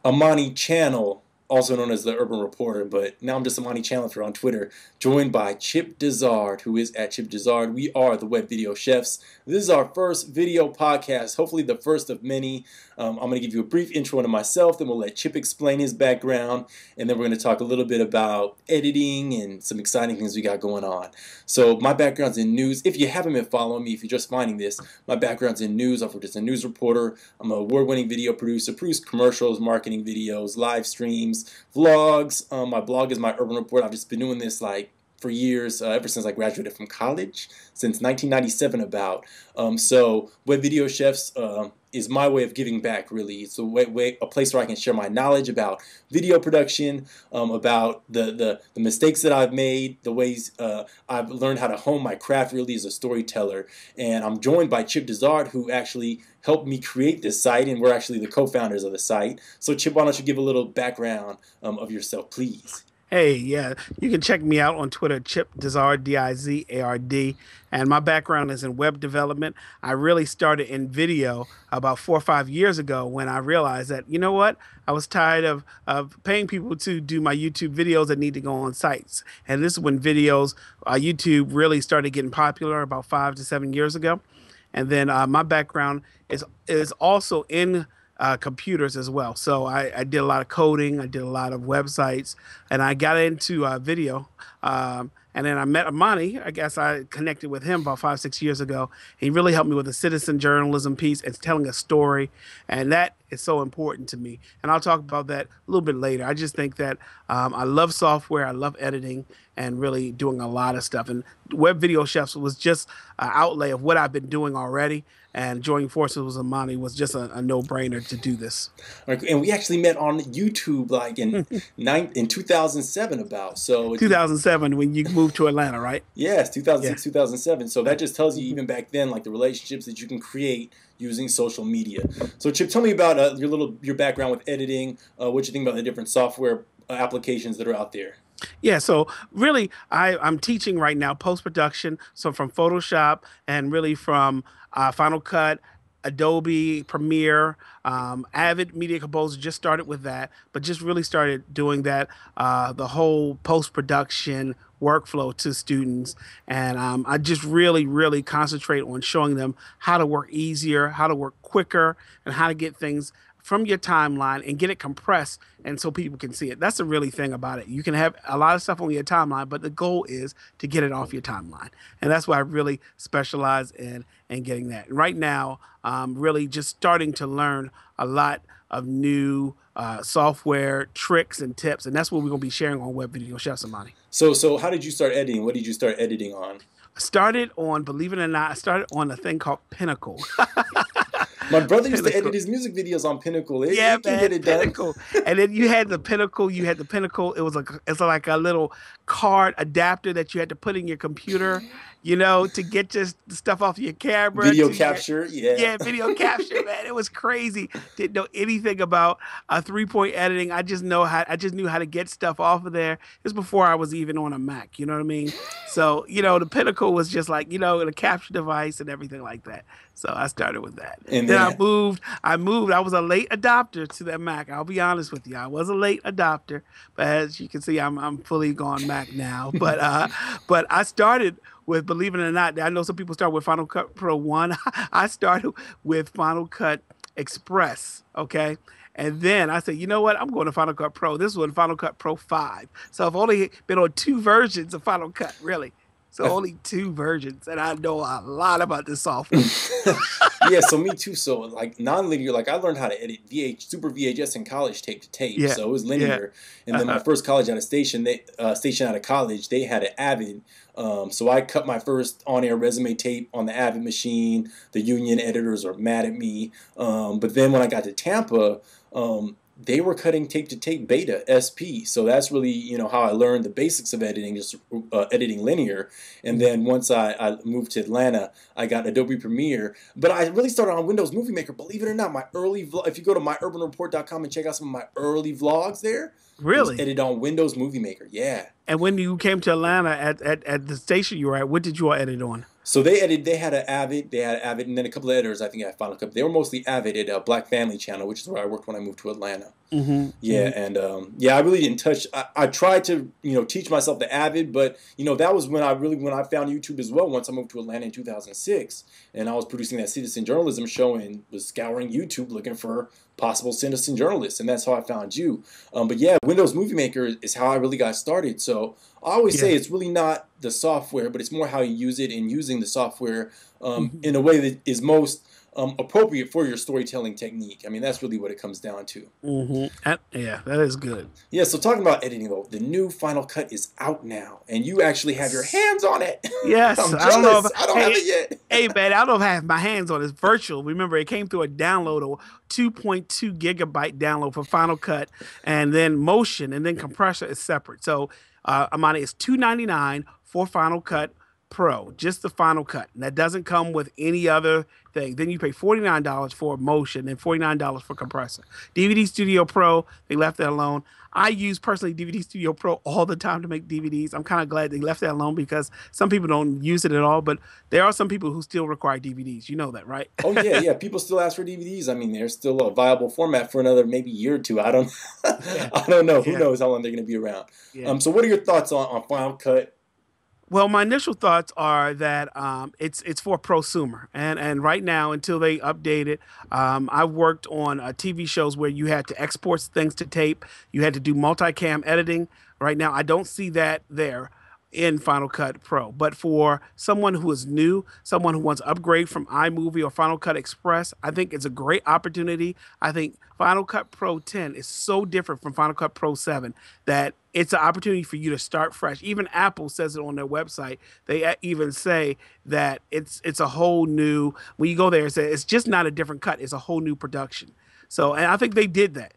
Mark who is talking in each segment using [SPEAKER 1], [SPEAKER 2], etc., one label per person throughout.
[SPEAKER 1] Amani Channel, also known as the Urban Reporter, but now I'm just Amani Chandler on Twitter, joined by Chip Dizard, who is at Chip Dizard. We are the Web Video Chefs. This is our first video podcast, hopefully the first of many. I'm going to give you a brief intro into myself, then we'll let Chip explain his background, and then we're going to talk a little bit about editing and some exciting things we got going on. So my background's in news. If you haven't been following me, if you're just finding this, my background's in news. I'm just a news reporter. I'm an award-winning video producer, produce commercials, marketing videos, live streams, vlogs. My blog is my Urban Report. I've just been doing this for years, ever since I graduated from college, since 1997 about. So Web Video Chefs is my way of giving back, really. It's a place where I can share my knowledge about video production, about the mistakes that I've made, the ways I've learned how to hone my craft really as a storyteller. And I'm joined by Chip Dizard, who actually helped me create this site, and we're actually the co-founders of the site. So Chip, why don't you give a little background of yourself, please?
[SPEAKER 2] Hey, yeah, you can check me out on Twitter, Chip Dizard, D-I-Z-A-R-D, and my background is in web development. I really started in video about 4 or 5 years ago when I realized that, you know what, I was tired of paying people to do my YouTube videos that need to go on sites. And this is when videos, YouTube really started getting popular about 5 to 7 years ago. And then my background is also in computers as well. So I did a lot of coding, I did a lot of websites, and I got into video. And then I met Amani. I guess I connected with him about 5, 6 years ago. He really helped me with the citizen journalism piece and telling a story. And that is so important to me. And I'll talk about that a little bit later. I just think that I love software. I love editing and really doing a lot of stuff. And Web Video Chefs was just an outlay of what I've been doing already. And joining forces with Amani was just a no-brainer to do this.
[SPEAKER 1] And we actually met on YouTube in 2007 about. So
[SPEAKER 2] 2007 when you moved to Atlanta, right?
[SPEAKER 1] Yes, 2006, 2007. So that just tells you even back then, the relationships that you can create using social media. So Chip, tell me about your background with editing, what you think about the different software applications that are out there.
[SPEAKER 2] Yeah, so really, I'm teaching right now post-production, so from Photoshop and really from Final Cut, Adobe Premiere, Avid Media Composer, just started with that, but just really started doing that, the whole post-production workflow to students. And I just really concentrate on showing them how to work easier, how to work quicker, and how to get things from your timeline and get it compressed and so people can see it. That's the really thing about it. You can have a lot of stuff on your timeline, but the goal is to get it off your timeline. And that's why I really specialize in getting that. And right now, really just starting to learn a lot of new software tricks and tips. And that's what we're going to be sharing on Web Video Chefs, Amani.
[SPEAKER 1] So how did you start editing? What did you start editing on?
[SPEAKER 2] I started on, believe it or not, I started on a thing called Pinnacle.
[SPEAKER 1] My brother used to edit his music videos on Pinnacle.
[SPEAKER 2] Yeah, man, get it Pinnacle. Done. And then you had the Pinnacle. It was like a little card adapter that you had to put in your computer, to get just stuff off your camera.
[SPEAKER 1] Video capture,
[SPEAKER 2] yeah, video capture, man. It was crazy. Didn't know anything about 3-point editing. I just knew how to get stuff off of there. It was before I was even on a Mac. You know what I mean? So the Pinnacle was just like the capture device and everything like that. So I started with that. And then I moved. I was a late adopter to that Mac. I'll be honest with you. I was a late adopter, but as you can see, I'm fully gone Mac now. But I started with, believe it or not, I know some people start with Final Cut Pro 1. I started with Final Cut Express, okay? And then I said, you know what? I'm going to Final Cut Pro. This was Final Cut Pro 5. So I've only been on 2 versions of Final Cut, really. So only 2 versions, and I know a lot about this software.
[SPEAKER 1] Yeah, so me too. So nonlinear, I learned how to edit Super VHS in college, tape to tape. Yeah. So it was linear. Yeah. And then my first college out of station out of college, they had an Avid. So I cut my first on-air resume tape on the Avid machine. The union editors are mad at me. But then when I got to Tampa, they were cutting tape-to-tape beta SP. So that's really, how I learned the basics of editing, just editing linear. And then once I moved to Atlanta, I got Adobe Premiere. But I really started on Windows Movie Maker. Believe it or not, my early if you go to myurbanreport.com and check out some of my early vlogs there,
[SPEAKER 2] really,
[SPEAKER 1] it was edited on Windows Movie Maker. Yeah.
[SPEAKER 2] And when you came to Atlanta at the station you were at, what did you all edit on?
[SPEAKER 1] So they had an Avid, and then a couple of editors I think at Final Cut. They were mostly Avid at Black Family Channel, which is where I worked when I moved to Atlanta. Yeah, and yeah, I really didn't touch. I tried to teach myself the Avid, but that was when I found YouTube as well. Once I moved to Atlanta in 2006, and I was producing that citizen journalism show and was scouring YouTube looking for possible citizen journalists, and that's how I found you. But yeah, Windows Movie Maker is how I really got started. So I always say it's really not the software, but it's more how you use it and using the software in a way that is most appropriate for your storytelling technique. I mean, that's really what it comes down to.
[SPEAKER 2] Yeah, that is good.
[SPEAKER 1] Yeah, so talking about editing, though, the new Final Cut is out now, and you actually have your hands on it.
[SPEAKER 2] Yes,
[SPEAKER 1] I'm jealous. I don't have it yet.
[SPEAKER 2] Hey, man, I don't have my hands on it. It's virtual. Remember, it came through a download, a 2.2 gigabyte download for Final Cut, and then Motion, and then Compressor is separate. So, Amani, it's $299 for Final Cut Pro, just the Final Cut. And that doesn't come with any other thing. Then you pay $49 for Motion and $49 for Compressor. DVD Studio Pro, they left that alone. I use personally DVD Studio Pro all the time to make DVDs. I'm kind of glad they left that alone because some people don't use it at all, but there are some people who still require DVDs. You know that, right?
[SPEAKER 1] Oh yeah. People still ask for DVDs. I mean, they're still a viable format for another maybe year or two. I don't know. Who knows how long they're going to be around. So what are your thoughts on Final Cut?
[SPEAKER 2] Well, my initial thoughts are that it's for prosumer, and right now until they update it, I've worked on TV shows where you had to export things to tape, you had to do multicam editing. Right now, I don't see that there in Final Cut Pro. But for someone who is new, someone who wants to upgrade from iMovie or Final Cut Express, I think it's a great opportunity. I think Final Cut Pro 10 is so different from Final Cut Pro 7 that it's an opportunity for you to start fresh. Even Apple says it on their website. They even say that it's a whole new, when you go there, it's just not a different cut, it's a whole new production. So, and I think they did that.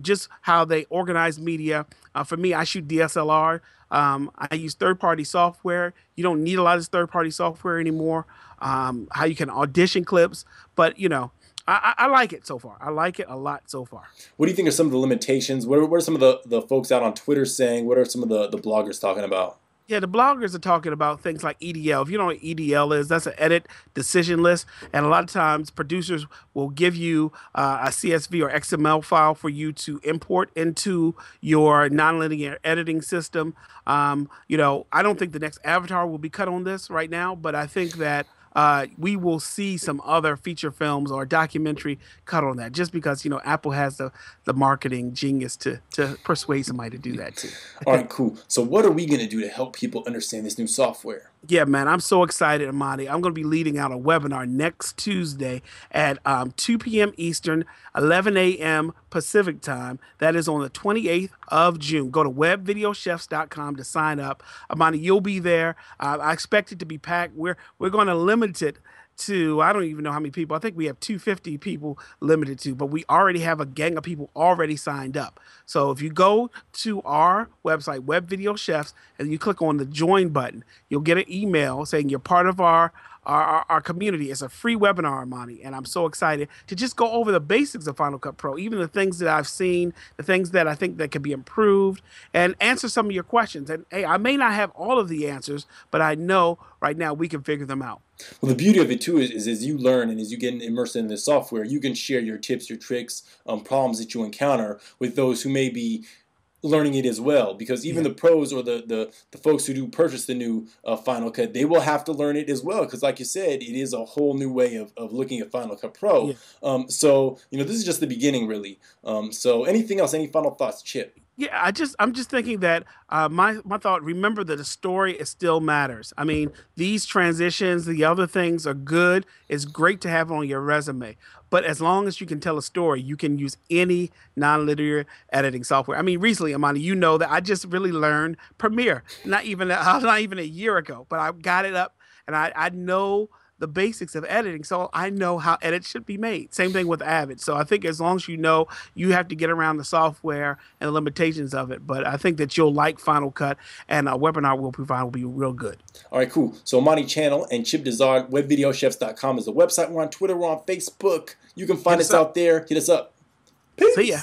[SPEAKER 2] Just how they organize media. For me, I shoot DSLR. I use third-party software. You don't need a lot of this third-party software anymore. How you can audition clips, but I like it so far. I like it a lot so far.
[SPEAKER 1] What do you think are some of the limitations? What are some of the folks out on Twitter saying? What are some of the bloggers talking about?
[SPEAKER 2] Yeah, the bloggers are talking about things like EDL. If you don't know what EDL is, that's an edit decision list. And a lot of times producers will give you a CSV or XML file for you to import into your nonlinear editing system. I don't think the next Avatar will be cut on this right now, but I think that we will see some other feature films or documentary cut on that just because, Apple has the marketing genius to persuade somebody to do that too.
[SPEAKER 1] All right, cool. So what are we going to do to help people understand this new software?
[SPEAKER 2] Yeah, man, I'm so excited, Amani. I'm going to be leading out a webinar next Tuesday at 2 p.m. Eastern, 11 a.m. Pacific time. That is on the 28th of June. Go to webvideochefs.com to sign up. Amani, you'll be there. I expect it to be packed. We're going to limit it to, I don't even know how many people. I think we have 250 people limited to, but we already have a gang of people already signed up. So if you go to our website, Web Video Chefs, and you click on the join button, you'll get an email saying you're part of our community. It's a free webinar, Amani, and I'm so excited to just go over the basics of Final Cut Pro, even the things that I've seen, the things that I think that can be improved, and answer some of your questions. And hey, I may not have all of the answers, but I know right now we can figure them out.
[SPEAKER 1] Well, the beauty of it too is as you learn and as you get immersed in the software, you can share your tips, your tricks, problems that you encounter with those who may be learning it as well, because even the pros or the folks who do purchase the new Final Cut, they will have to learn it as well, because like you said, it is a whole new way of looking at Final Cut Pro. So this is just the beginning, really. So anything else, any final thoughts, Chip?
[SPEAKER 2] Yeah, I'm just thinking that my thought, remember that the story still matters. I mean, these transitions, the other things are good. It's great to have on your resume. But as long as you can tell a story, you can use any nonlinear editing software. I mean, recently, Amani, you know that I just really learned Premiere, not even a year ago, but I got it up and I know the basics of editing, so I know how edits should be made. Same thing with Avid. So I think as long as you know, you have to get around the software and the limitations of it. But I think that you'll like Final Cut, and a webinar we'll provide will be real good. All
[SPEAKER 1] right, cool. So Amani Channel and Chip Dizard, webvideochefs.com is the website. We're on Twitter. We're on Facebook. You can find us out there. Hit us up. Peace.
[SPEAKER 2] See ya.